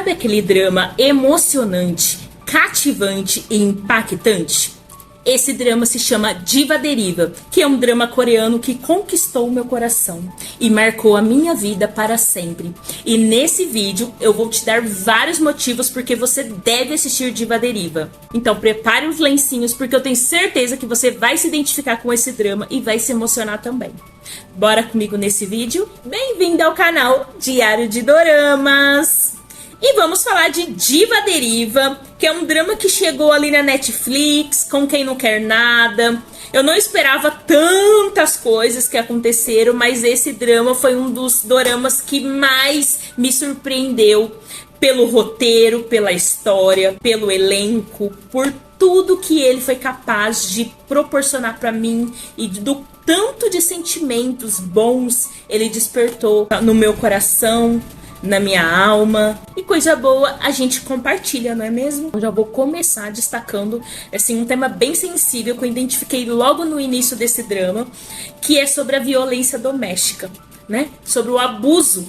Sabe aquele drama emocionante, cativante e impactante? Esse drama se chama Diva Deriva, que é um drama coreano que conquistou o meu coração e marcou a minha vida para sempre. E nesse vídeo eu vou te dar vários motivos porque você deve assistir Diva Deriva. Então prepare os lencinhos porque eu tenho certeza que você vai se identificar com esse drama e vai se emocionar também. Bora comigo nesse vídeo? Bem-vindo ao canal Diário de Doramas! E vamos falar de Diva Deriva, que é um drama que chegou ali na Netflix, com quem não quer nada. Eu não esperava tantas coisas que aconteceram, mas esse drama foi um dos doramas que mais me surpreendeu pelo roteiro, pela história, pelo elenco, por tudo que ele foi capaz de proporcionar para mim e do tanto de sentimentos bons ele despertou no meu coração, na minha alma. E coisa boa a gente compartilha, não é mesmo? Eu já vou começar destacando assim, um tema bem sensível que eu identifiquei logo no início desse drama, que é sobre a violência doméstica, né? Sobre o abuso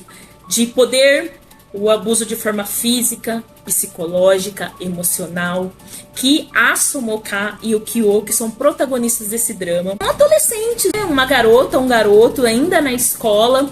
de poder, o abuso de forma física, psicológica, emocional, que a Somoka e o Kyo, que são protagonistas desse drama, são adolescentes, né? Uma garota, um garoto ainda na escola,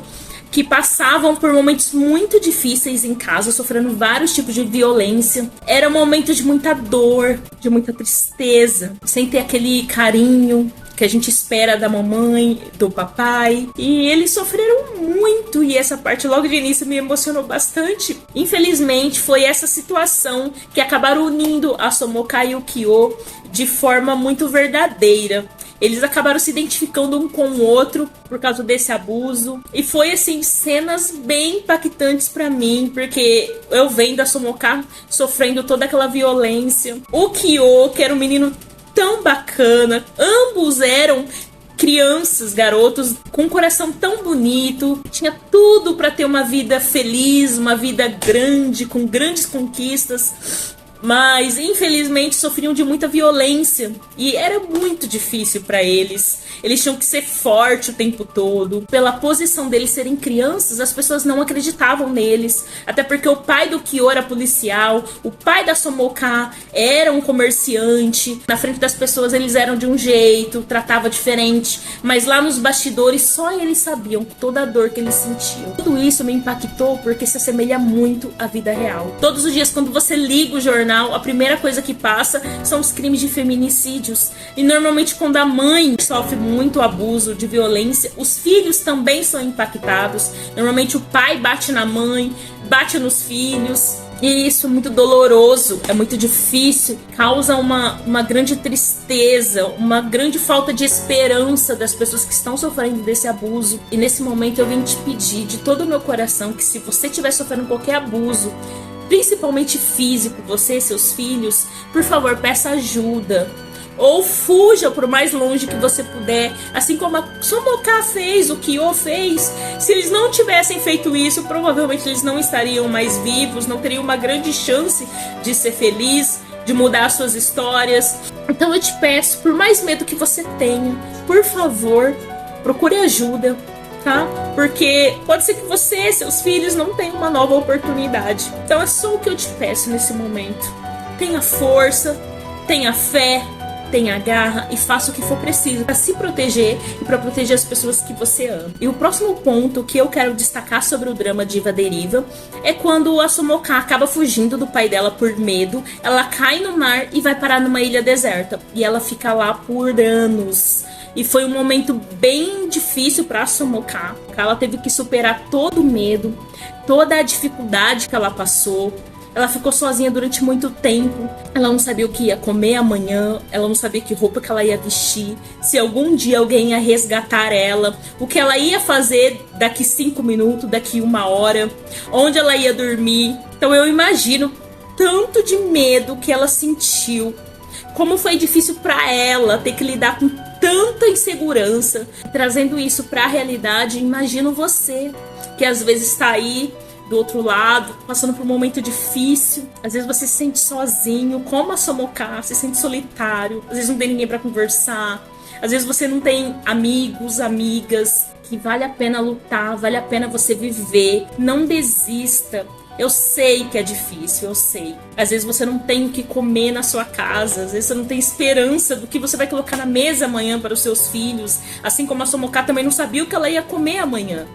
que passavam por momentos muito difíceis em casa, sofrendo vários tipos de violência. Era um momento de muita dor, de muita tristeza, sem ter aquele carinho que a gente espera da mamãe, do papai. E eles sofreram muito, e essa parte logo de início me emocionou bastante. Infelizmente, foi essa situação que acabaram unindo a Somoka e o Kyo de forma muito verdadeira. Eles acabaram se identificando um com o outro por causa desse abuso. E foi, assim, cenas bem impactantes pra mim, porque eu vendo a Somoka sofrendo toda aquela violência. O Kyo, que era um menino tão bacana. Ambos eram crianças, garotos, com um coração tão bonito. Tinha tudo pra ter uma vida feliz, uma vida grande, com grandes conquistas. Mas, infelizmente, sofriam de muita violência e era muito difícil para eles. Eles tinham que ser fortes o tempo todo. Pela posição deles serem crianças, as pessoas não acreditavam neles. Até porque o pai do Kyo era policial, o pai da Somoka era um comerciante. Na frente das pessoas eles eram de um jeito, tratava diferente. Mas lá nos bastidores só eles sabiam toda a dor que eles sentiam. Tudo isso me impactou porque se assemelha muito à vida real. Todos os dias quando você liga o jornal, a primeira coisa que passa são os crimes de feminicídios. E normalmente quando a mãe sofre muito abuso de violência, os filhos também são impactados. Normalmente o pai bate na mãe, bate nos filhos. E isso é muito doloroso, é muito difícil, causa uma grande tristeza, uma grande falta de esperança das pessoas que estão sofrendo desse abuso. E nesse momento eu vim te pedir de todo o meu coração que se você estiver sofrendo qualquer abuso, principalmente físico, você e seus filhos, por favor, peça ajuda. Ou fuja por mais longe que você puder, assim como a Somoka fez, o Kyo fez. Se eles não tivessem feito isso, provavelmente eles não estariam mais vivos, não teriam uma grande chance de ser feliz, de mudar as suas histórias. Então eu te peço, por mais medo que você tenha, por favor, procure ajuda, tá? Porque pode ser que você e seus filhos não tenham uma nova oportunidade. Então é só o que eu te peço nesse momento. Tenha força, tenha fé, tenha garra e faça o que for preciso para se proteger e para proteger as pessoas que você ama. E o próximo ponto que eu quero destacar sobre o drama Diva Deriva é quando a Somoka acaba fugindo do pai dela por medo. Ela cai no mar e vai parar numa ilha deserta. E ela fica lá por anos. E foi um momento bem difícil para a Somoka. Ela teve que superar todo o medo, toda a dificuldade que ela passou. Ela ficou sozinha durante muito tempo. Ela não sabia o que ia comer amanhã. Ela não sabia que roupa que ela ia vestir. Se algum dia alguém ia resgatar ela. O que ela ia fazer daqui 5 minutos, daqui 1 hora. Onde ela ia dormir. Então eu imagino tanto de medo que ela sentiu. Como foi difícil para ela ter que lidar com tanta insegurança. Trazendo isso para a realidade, imagino você que às vezes está aí do outro lado, passando por um momento difícil. Às vezes você se sente sozinho, como a Somoka, se sente solitário. Às vezes não tem ninguém para conversar. Às vezes você não tem amigos, amigas. Que vale a pena lutar, vale a pena você viver. Não desista. Eu sei que é difícil, eu sei. Às vezes você não tem o que comer na sua casa, às vezes você não tem esperança do que você vai colocar na mesa amanhã para os seus filhos. Assim como a Somoká também não sabia o que ela ia comer amanhã.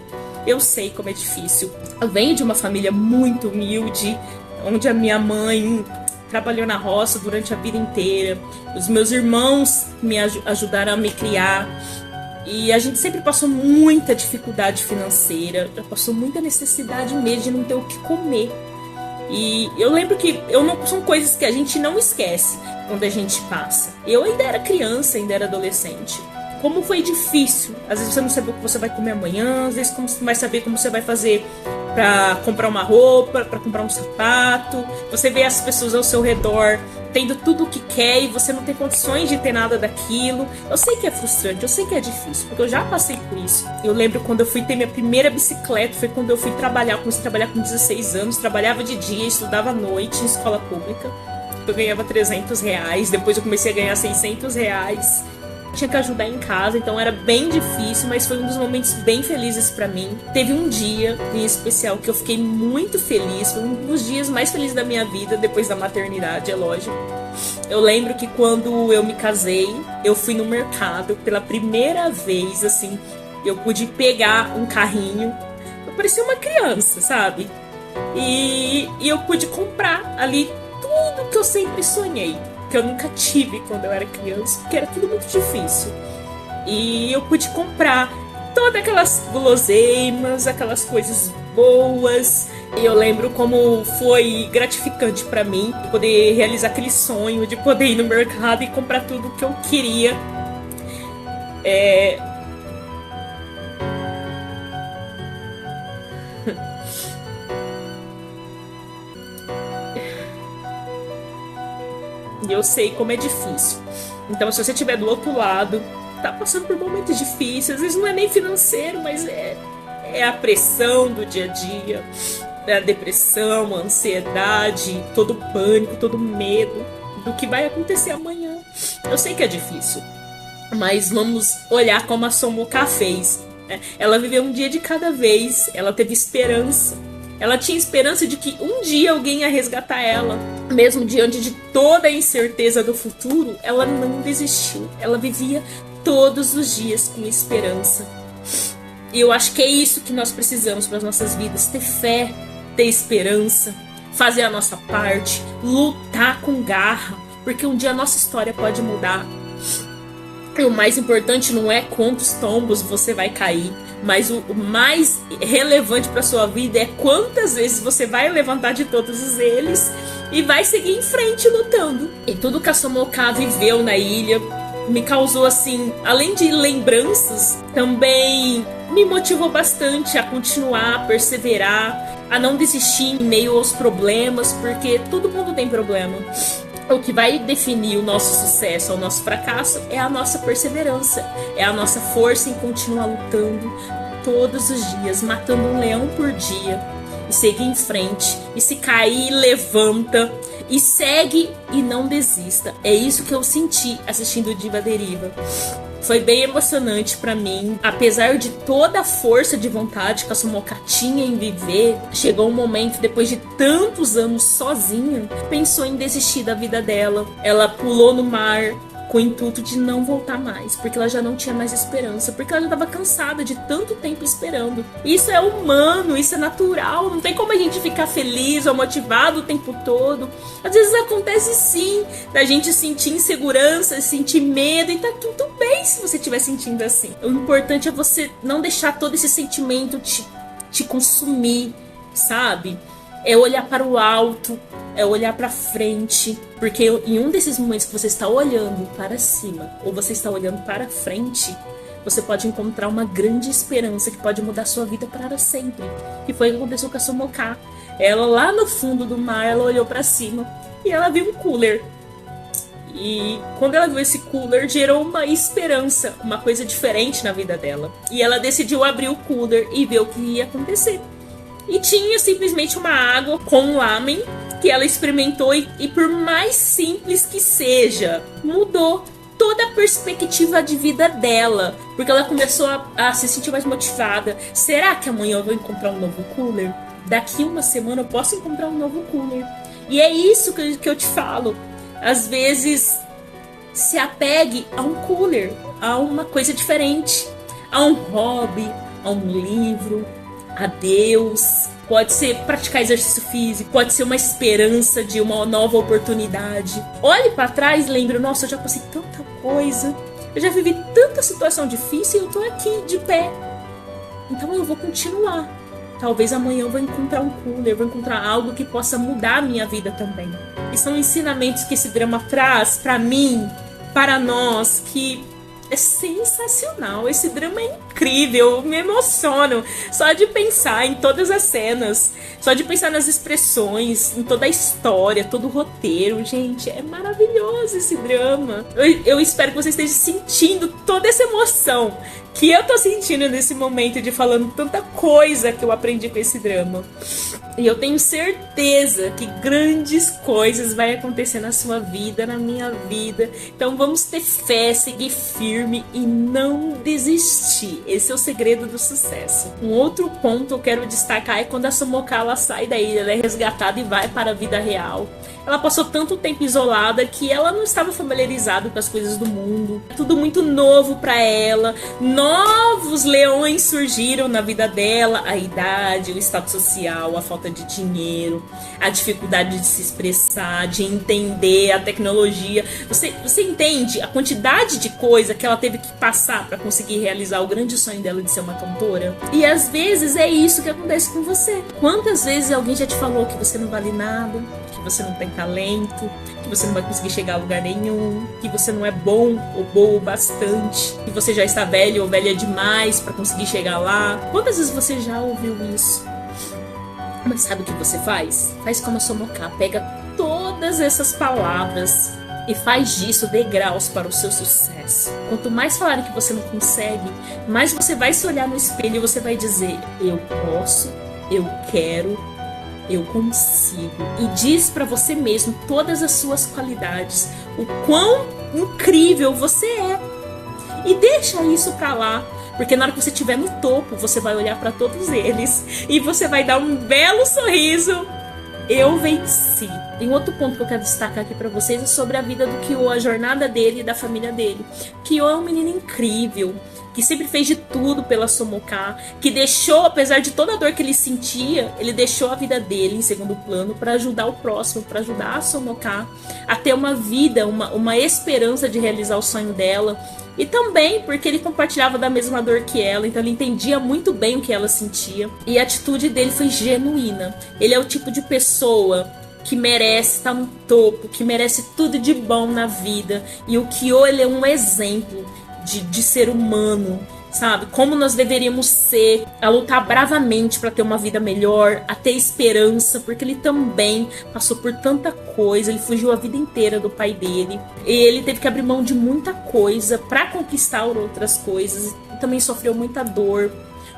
Eu sei como é difícil. Eu venho de uma família muito humilde, onde a minha mãe trabalhou na roça durante a vida inteira. Os meus irmãos me ajudaram a me criar. E a gente sempre passou muita dificuldade financeira, passou muita necessidade mesmo de não ter o que comer. E eu lembro que são coisas que a gente não esquece quando a gente passa. Eu ainda era criança, ainda era adolescente. Como foi difícil. Às vezes você não sabe o que você vai comer amanhã, às vezes você não vai saber como você vai fazer pra comprar uma roupa, pra comprar um sapato. Você vê as pessoas ao seu redor tendo tudo o que quer e você não tem condições de ter nada daquilo. Eu sei que é frustrante, eu sei que é difícil, porque eu já passei por isso. Eu lembro quando eu fui ter minha primeira bicicleta, foi quando eu fui trabalhar, comecei a trabalhar com 16 anos, trabalhava de dia, estudava à noite em escola pública. Eu ganhava R$300, depois eu comecei a ganhar R$600. Tinha que ajudar em casa, então era bem difícil, mas foi um dos momentos bem felizes pra mim. Teve um dia em especial que eu fiquei muito feliz, foi um dos dias mais felizes da minha vida, depois da maternidade, é lógico. Eu lembro que quando eu me casei, eu fui no mercado pela primeira vez, assim, eu pude pegar um carrinho, eu parecia uma criança, sabe? E eu pude comprar ali tudo que eu sempre sonhei, que eu nunca tive quando eu era criança, porque era tudo muito difícil. E eu pude comprar todas aquelas guloseimas, aquelas coisas boas. E eu lembro como foi gratificante pra mim poder realizar aquele sonho de poder ir no mercado e comprar tudo que eu queria. E eu sei como é difícil. Então, se você estiver do outro lado, tá passando por momentos difíceis, às vezes não é nem financeiro, mas é a pressão do dia a dia, é a depressão, a ansiedade, todo o pânico, todo o medo do que vai acontecer amanhã. Eu sei que é difícil, mas vamos olhar como a Somoká fez. Ela viveu um dia de cada vez, ela teve esperança. Ela tinha esperança de que um dia alguém ia resgatar ela. Mesmo diante de toda a incerteza do futuro, ela não desistiu. Ela vivia todos os dias com esperança. E eu acho que é isso que nós precisamos para as nossas vidas. Ter fé, ter esperança, fazer a nossa parte, lutar com garra, porque um dia a nossa história pode mudar. E o mais importante não é quantos tombos você vai cair, mas o mais relevante para sua vida é quantas vezes você vai levantar de todos eles e vai seguir em frente lutando. E tudo que a Somoká viveu na ilha me causou, assim, além de lembranças, também me motivou bastante a continuar, a perseverar, a não desistir em meio aos problemas, porque todo mundo tem problema. O que vai definir o nosso sucesso ou o nosso fracasso é a nossa perseverança, é a nossa força em continuar lutando todos os dias, matando um leão por dia e seguir em frente. E se cair, levanta e segue e não desista. É isso que eu senti assistindo Diva Deriva. Foi bem emocionante pra mim. Apesar de toda a força de vontade que a Somoká tinha em viver, chegou um momento, depois de tantos anos sozinha, pensou em desistir da vida dela. Ela pulou no mar com o intuito de não voltar mais, porque ela já não tinha mais esperança, porque ela já estava cansada de tanto tempo esperando. Isso é humano, isso é natural, não tem como a gente ficar feliz ou motivado o tempo todo. Às vezes acontece sim, da gente sentir insegurança, sentir medo, e tá tudo bem se você estiver sentindo assim. O importante é você não deixar todo esse sentimento te consumir, sabe? É olhar para o alto, é olhar para frente, porque em um desses momentos que você está olhando para cima ou você está olhando para frente, você pode encontrar uma grande esperança que pode mudar sua vida para sempre. Que foi o que aconteceu com a Somoká. Ela lá no fundo do mar, ela olhou para cima e ela viu um cooler. E quando ela viu esse cooler, gerou uma esperança, uma coisa diferente na vida dela. E ela decidiu abrir o cooler e ver o que ia acontecer. E tinha simplesmente uma água com lamen que ela experimentou e por mais simples que seja, mudou toda a perspectiva de vida dela. Porque ela começou a se sentir mais motivada. Será que amanhã eu vou encontrar um novo cooler? daqui uma semana eu posso encontrar um novo cooler. E é isso que eu te falo. Às vezes, se apegue a um cooler, a uma coisa diferente, a um hobby, a um livro, a Deus. Pode ser praticar exercício físico, pode ser uma esperança de uma nova oportunidade. Olhe para trás e lembre, nossa, eu já passei tanta coisa, eu já vivi tanta situação difícil e eu tô aqui de pé. Então eu vou continuar. Talvez amanhã eu vou encontrar um cooler, eu vou encontrar algo que possa mudar a minha vida também. E são ensinamentos que esse drama traz para mim, para nós, que é sensacional. Esse drama é incrível, eu me emociono só de pensar em todas as cenas, só de pensar nas expressões, em toda a história, todo o roteiro. Gente, é maravilhoso esse drama. Eu espero que você esteja sentindo toda essa emoção que eu tô sentindo nesse momento de falando tanta coisa que eu aprendi com esse drama. E eu tenho certeza que grandes coisas vai acontecer na sua vida, na minha vida. Então vamos ter fé, seguir firme e não desistir. Esse é o segredo do sucesso. Um outro ponto que eu quero destacar é quando a Somoka ela sai da ilha, ela é resgatada e vai para a vida real. Ela passou tanto tempo isolada que ela não estava familiarizada com as coisas do mundo. Tudo muito novo para ela. Novos leões surgiram na vida dela. A idade, o status social, a falta de dinheiro, a dificuldade de se expressar, de entender a tecnologia. Você entende a quantidade de coisa que ela teve que passar para conseguir realizar o grande sonho dela de ser uma cantora? E às vezes é isso que acontece com você. Quantas vezes alguém já te falou que você não vale nada, que você não tem talento, que você não vai conseguir chegar a lugar nenhum, que você não é bom ou boa o bastante, que você já está velho ou velha demais para conseguir chegar lá? Quantas vezes você já ouviu isso? Mas sabe o que você faz? Faz como a Somoka, pega todas essas palavras e faz disso degraus para o seu sucesso. Quanto mais falarem que você não consegue, mais você vai se olhar no espelho e você vai dizer: eu posso, eu quero, eu consigo. E diz pra você mesmo todas as suas qualidades, o quão incrível você é. E deixa isso pra lá, porque na hora que você estiver no topo, você vai olhar pra todos eles e você vai dar um belo sorriso. Eu venci. Tem outro ponto que eu quero destacar aqui pra vocês, é sobre a vida do Kyo, a jornada dele e da família dele. Kyo é um menino incrível, que sempre fez de tudo pela Somoka, que deixou, apesar de toda a dor que ele sentia, ele deixou a vida dele em segundo plano para ajudar o próximo, para ajudar a Somoka a ter uma vida, uma esperança de realizar o sonho dela. E também porque ele compartilhava da mesma dor que ela, então ele entendia muito bem o que ela sentia. E a atitude dele foi genuína. Ele é o tipo de pessoa que merece estar no topo, que merece tudo de bom na vida. E o Kyo, ele é um exemplo de ser humano, sabe? Como nós deveríamos ser, a lutar bravamente para ter uma vida melhor, a ter esperança, porque ele também passou por tanta coisa, ele fugiu a vida inteira do pai dele, e ele teve que abrir mão de muita coisa para conquistar outras coisas, e também sofreu muita dor,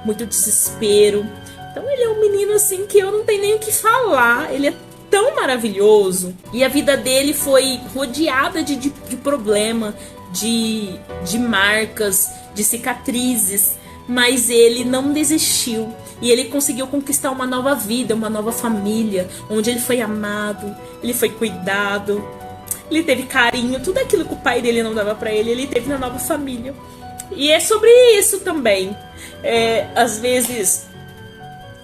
muito desespero. Então ele é um menino assim que eu não tenho nem o que falar, ele é tão maravilhoso, e a vida dele foi rodeada de problema, de marcas, de cicatrizes, mas ele não desistiu e ele conseguiu conquistar uma nova vida, uma nova família, onde ele foi amado, ele foi cuidado, ele teve carinho, tudo aquilo que o pai dele não dava pra ele, ele teve na nova família. E é sobre isso também. Às vezes,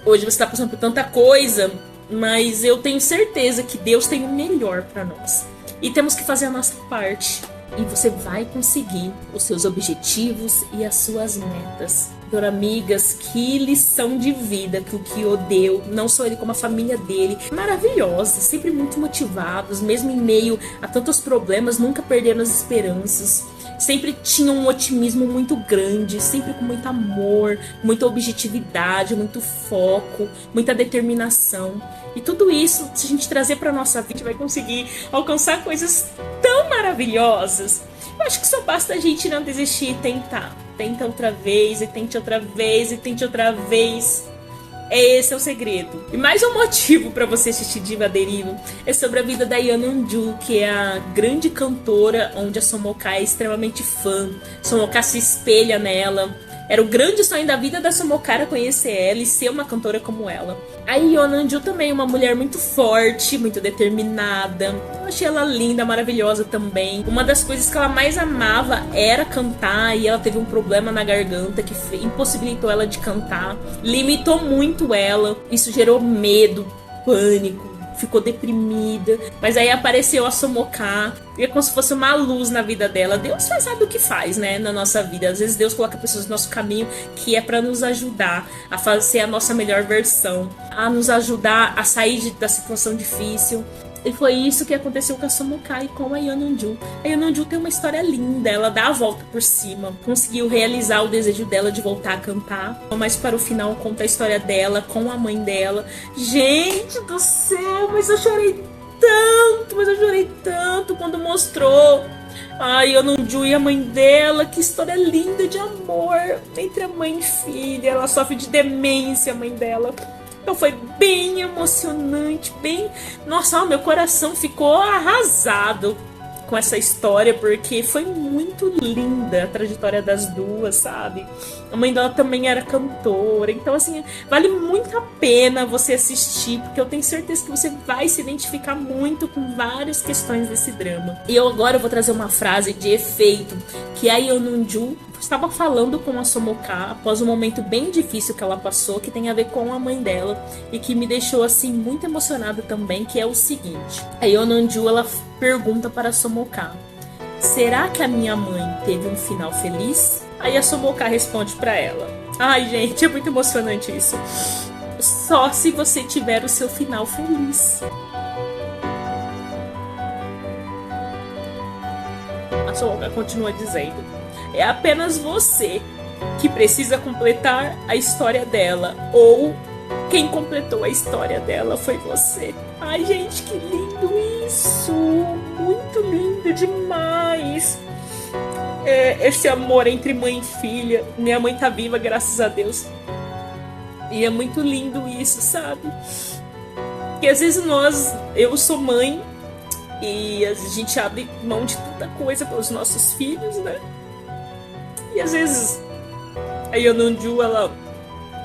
hoje você tá passando por tanta coisa, mas eu tenho certeza que Deus tem o melhor pra nós. E temos que fazer a nossa parte. E você vai conseguir os seus objetivos e as suas metas. Então, amigas, que lição de vida que o Kyo deu, não só ele como a família dele, maravilhosa, sempre muito motivados, mesmo em meio a tantos problemas, nunca perderam as esperanças, sempre tinham um otimismo muito grande, sempre com muito amor, muita objetividade, muito foco, muita determinação. E tudo isso, se a gente trazer para nossa vida, a gente vai conseguir alcançar coisas tão maravilhosas. Eu acho que só basta a gente não desistir e tentar. Tenta outra vez, e tente outra vez, e tente outra vez. Esse é o segredo. E mais um motivo para você assistir Diva Deriva é sobre a vida da Yeonju, que é a grande cantora onde a Somoka é extremamente fã. Somoka se espelha nela. Era o grande sonho da vida da Somokara conhecer ela e ser uma cantora como ela. A Yeonanju também, uma mulher muito forte, muito determinada. Eu achei ela linda, maravilhosa também. Uma das coisas que ela mais amava era cantar, e ela teve um problema na garganta que impossibilitou ela de cantar. Limitou muito ela. Isso gerou medo, pânico. Ficou deprimida, mas aí apareceu a Somoká, e é como se fosse uma luz na vida dela. Deus sabe o que faz, né, na nossa vida. Às vezes Deus coloca pessoas no nosso caminho que é para nos ajudar a fazer a nossa melhor versão, a nos ajudar a sair da situação difícil. E foi isso que aconteceu com a Somoká e com a Yeonanju. A Yeonanju tem uma história linda, ela dá a volta por cima, conseguiu realizar o desejo dela de voltar a cantar. Mas para o final conta a história dela com a mãe dela. Gente do céu, mas eu chorei tanto quando mostrou a Yeonanju e a mãe dela. Que história linda de amor entre a mãe e filha. Ela sofre de demência, a mãe dela. Então foi bem emocionante, bem... Nossa, meu coração ficou arrasado com essa história, porque foi muito linda a trajetória das duas, sabe? A mãe dela também era cantora, então assim, vale muito a pena você assistir, porque eu tenho certeza que você vai se identificar muito com várias questões desse drama. E eu agora vou trazer uma frase de efeito, que a Yeonanju estava falando com a Somoká após um momento bem difícil que ela passou, que tem a ver com a mãe dela e que me deixou assim muito emocionada também, que é o seguinte: a Yeonanju, ela pergunta para a Somoká: será que a minha mãe teve um final feliz? Aí a Somoká responde para ela: ai, gente, é muito emocionante isso. Só se você tiver o seu final feliz. A Somoká continua dizendo: é apenas você que precisa completar a história dela, ou quem completou a história dela foi você. Ai, gente, que lindo isso! Muito lindo demais! Esse amor entre mãe e filha. Minha mãe tá viva, graças a Deus. E é muito lindo isso, sabe? Porque às vezes eu sou mãe e a gente abre mão de tanta coisa pelos nossos filhos, né? E às vezes a Yeonanju,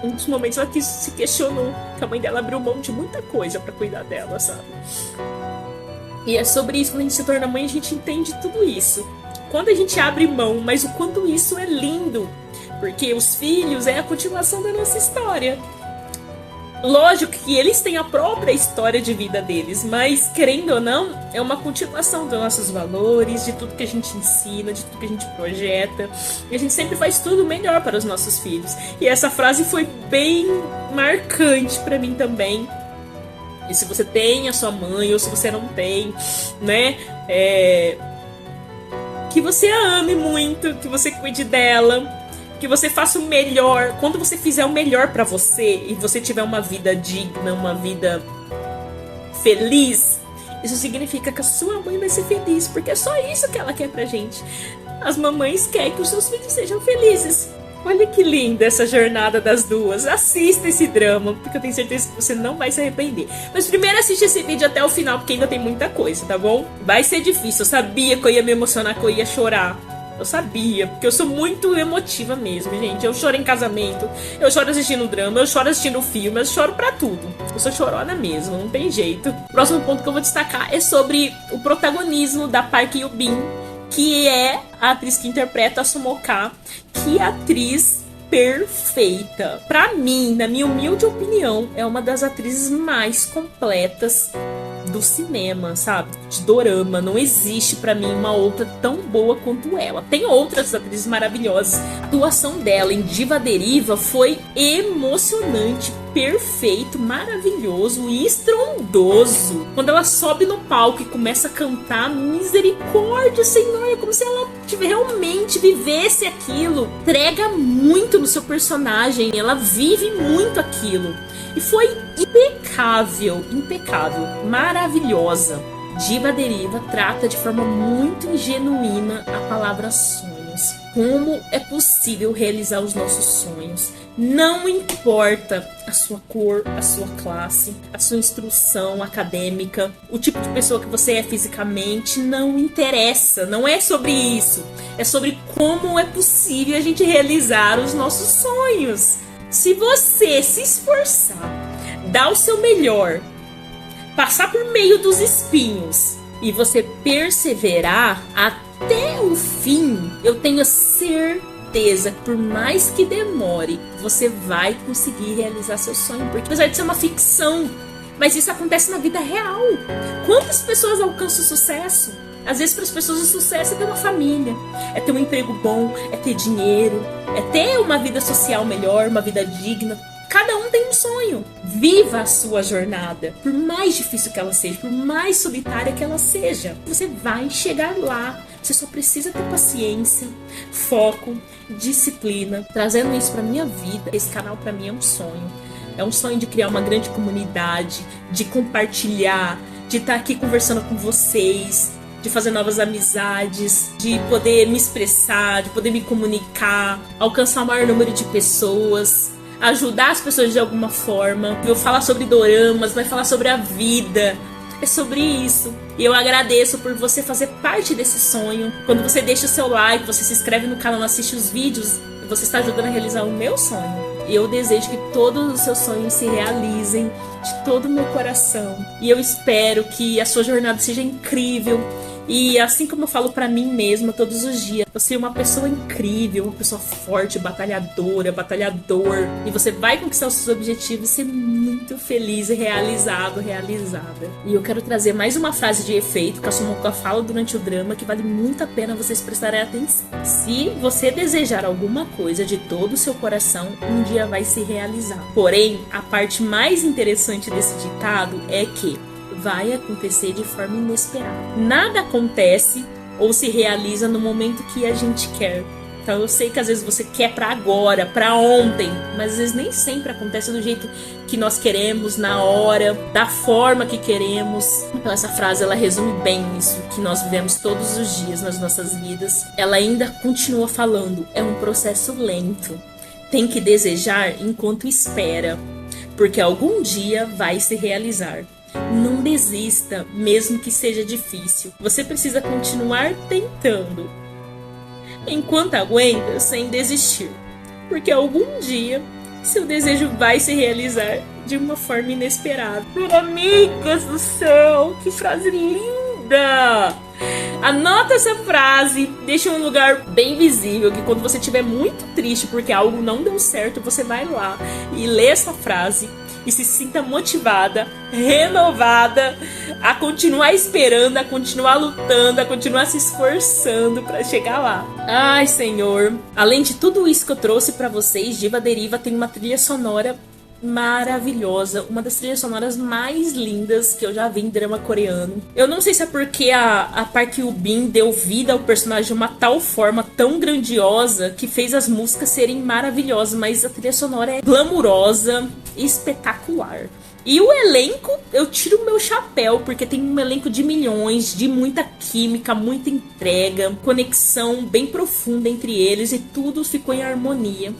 um dos momentos ela se questionou, que a mãe dela abriu mão de muita coisa pra cuidar dela, sabe? E é sobre isso, quando a gente se torna mãe, a gente entende tudo isso. Quando a gente abre mão, mas o quanto isso é lindo, porque os filhos é a continuação da nossa história. Lógico que eles têm a própria história de vida deles, mas, querendo ou não, é uma continuação dos nossos valores, de tudo que a gente ensina, de tudo que a gente projeta. E a gente sempre faz tudo melhor para os nossos filhos. E essa frase foi bem marcante para mim também. E se você tem a sua mãe, ou se você não tem, né? Que você a ame muito, que você cuide dela, que você faça o melhor. Quando você fizer o melhor pra você e você tiver uma vida digna, uma vida feliz, isso significa que a sua mãe vai ser feliz, porque é só isso que ela quer pra gente. As mamães querem que os seus filhos sejam felizes. Olha que linda essa jornada das duas. Assista esse drama, porque eu tenho certeza que você não vai se arrepender. Mas primeiro assiste esse vídeo até o final, porque ainda tem muita coisa, tá bom? Vai ser difícil, eu sabia que eu ia me emocionar, que eu ia chorar. Eu sabia, porque eu sou muito emotiva mesmo, gente. Eu choro em casamento, eu choro assistindo drama, eu choro assistindo filme, eu choro pra tudo. Eu sou chorona mesmo, não tem jeito. O próximo ponto que eu vou destacar é sobre o protagonismo da Park Hyubin, que é a atriz que interpreta a Somoká. Que atriz perfeita! Pra mim, na minha humilde opinião, é uma das atrizes mais completas do cinema, sabe? De dorama. Não existe pra mim uma outra tão boa quanto ela. Tem outras atrizes maravilhosas. A atuação dela em Diva Deriva foi emocionante, perfeito, maravilhoso e estrondoso. Quando ela sobe no palco e começa a cantar, misericórdia, Senhor, é como se ela realmente vivesse aquilo. Entrega muito no seu personagem, ela vive muito aquilo. E foi impecável, maravilhosa. Diva Deriva trata de forma muito genuína a palavra sonhos. como é possível realizar os nossos sonhos. Não importa a sua cor, a sua classe, a sua instrução acadêmica, o tipo de pessoa que você é fisicamente, não interessa. Não é sobre isso. É sobre como é possível a gente realizar os nossos sonhos. Se você se esforçar, dar o seu melhor, passar por meio dos espinhos e você perseverar até o fim, eu tenho certeza que por mais que demore, você vai conseguir realizar seu sonho. Porque apesar de ser uma ficção, mas isso acontece na vida real. Quantas pessoas alcançam o sucesso? Às vezes para as pessoas o sucesso é ter uma família, é ter um emprego bom, é ter dinheiro, é ter uma vida social melhor, uma vida digna. Cada um tem um sonho. Viva a sua jornada. Por mais difícil que ela seja, por mais solitária que ela seja, você vai chegar lá. Você só precisa ter paciência, foco, disciplina. Trazendo isso pra minha vida, esse canal pra mim é um sonho. É um sonho de criar uma grande comunidade, de compartilhar, de estar aqui conversando com vocês, de fazer novas amizades, de poder me expressar, de poder me comunicar, alcançar o maior número de pessoas, ajudar as pessoas de alguma forma. Eu falar sobre doramas, vai falar sobre a vida. É sobre isso. E eu agradeço por você fazer parte desse sonho. Quando você deixa o seu like, você se inscreve no canal, assiste os vídeos, você está ajudando a realizar o meu sonho. E eu desejo que todos os seus sonhos se realizem de todo o meu coração. E eu espero que a sua jornada seja incrível. E assim como eu falo pra mim mesma todos os dias, você é uma pessoa incrível, uma pessoa forte, batalhadora, batalhador. E você vai conquistar os seus objetivos e ser muito feliz e realizado, realizada. E eu quero trazer mais uma frase de efeito que a Somoka fala durante o drama, que vale muito a pena vocês prestarem atenção. Se você desejar alguma coisa de todo o seu coração, um dia vai se realizar. Porém, a parte mais interessante desse ditado é que vai acontecer de forma inesperada. Nada acontece ou se realiza no momento que a gente quer. Então eu sei que às vezes você quer pra agora, pra ontem, mas às vezes nem sempre acontece do jeito que nós queremos, na hora, da forma que queremos. Então essa frase, ela resume bem isso que nós vivemos todos os dias nas nossas vidas. Ela ainda continua falando, é um processo lento. Tem que desejar enquanto espera, porque algum dia vai se realizar. Não desista, mesmo que seja difícil. Você precisa continuar tentando, enquanto aguenta, sem desistir. Porque algum dia, seu desejo vai se realizar de uma forma inesperada. Amigas do céu, que frase linda! Anota essa frase, deixa em um lugar bem visível, que quando você estiver muito triste porque algo não deu certo, você vai lá e lê essa frase e se sinta motivada, renovada a continuar esperando, a continuar lutando, a continuar se esforçando para chegar lá. Ai, Senhor! Além de tudo isso que eu trouxe para vocês, Diva Deriva tem uma trilha sonora maravilhosa, uma das trilhas sonoras mais lindas que eu já vi em drama coreano. Eu não sei se é porque a Park Yoo-bin deu vida ao personagem de uma tal forma tão grandiosa que fez as músicas serem maravilhosas, mas a trilha sonora é glamurosa e espetacular. E o elenco, eu tiro o meu chapéu, porque tem um elenco de milhões, de muita química, muita entrega, conexão bem profunda entre eles e tudo ficou em harmonia.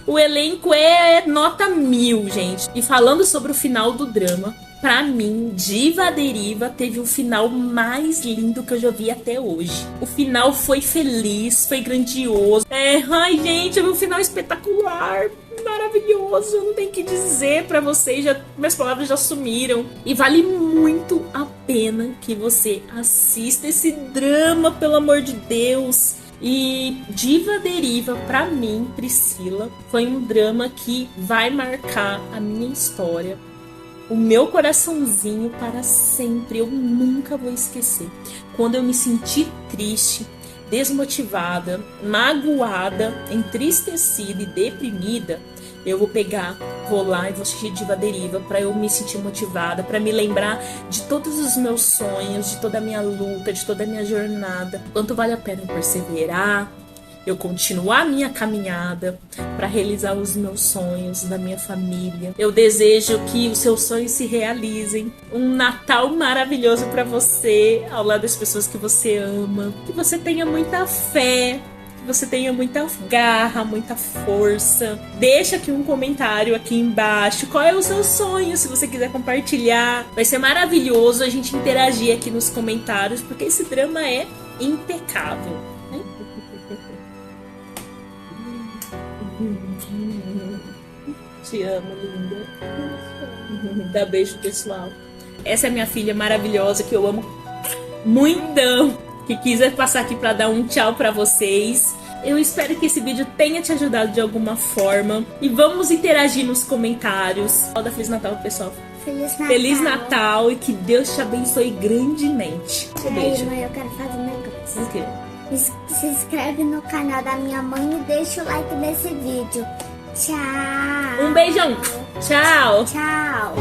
O elenco é nota 1000, gente. E falando sobre o final do drama, pra mim, Diva Deriva teve o final mais lindo que eu já vi até hoje. O final foi feliz, foi grandioso. Ai, gente, é um final espetacular, maravilhoso. Eu não tenho o que dizer pra vocês, minhas palavras já sumiram. E vale muito a pena que você assista esse drama, pelo amor de Deus. E Diva Deriva, pra mim, Priscila, foi um drama que vai marcar a minha história, o meu coraçãozinho para sempre. Eu nunca vou esquecer. Quando eu me senti triste, desmotivada, magoada, entristecida e deprimida, eu vou lá e vou assistir Diva Deriva pra eu me sentir motivada, pra me lembrar de todos os meus sonhos, de toda a minha luta, de toda a minha jornada. Quanto vale a pena eu perseverar, eu continuar a minha caminhada pra realizar os meus sonhos da minha família. Eu desejo que os seus sonhos se realizem. Um Natal maravilhoso pra você, ao lado das pessoas que você ama. Que você tenha muita fé, você tenha muita garra, muita força. Deixa aqui um comentário aqui embaixo. Qual é o seu sonho? Se você quiser compartilhar, vai ser maravilhoso a gente interagir aqui nos comentários, porque esse drama é impecável. Te amo, linda. Dá beijo, pessoal. Essa é minha filha maravilhosa que eu amo muitão, que quis passar aqui para dar um tchau para vocês. Eu espero que esse vídeo tenha te ajudado de alguma forma. E vamos interagir nos comentários. Feliz Natal, pessoal. Feliz Natal. Feliz Natal e que Deus te abençoe grandemente. Um beijo. Mãe, eu quero fazer um negócio. O quê? Se inscreve no canal da minha mãe e deixa o like nesse vídeo. Tchau. Um beijão. Tchau. Tchau.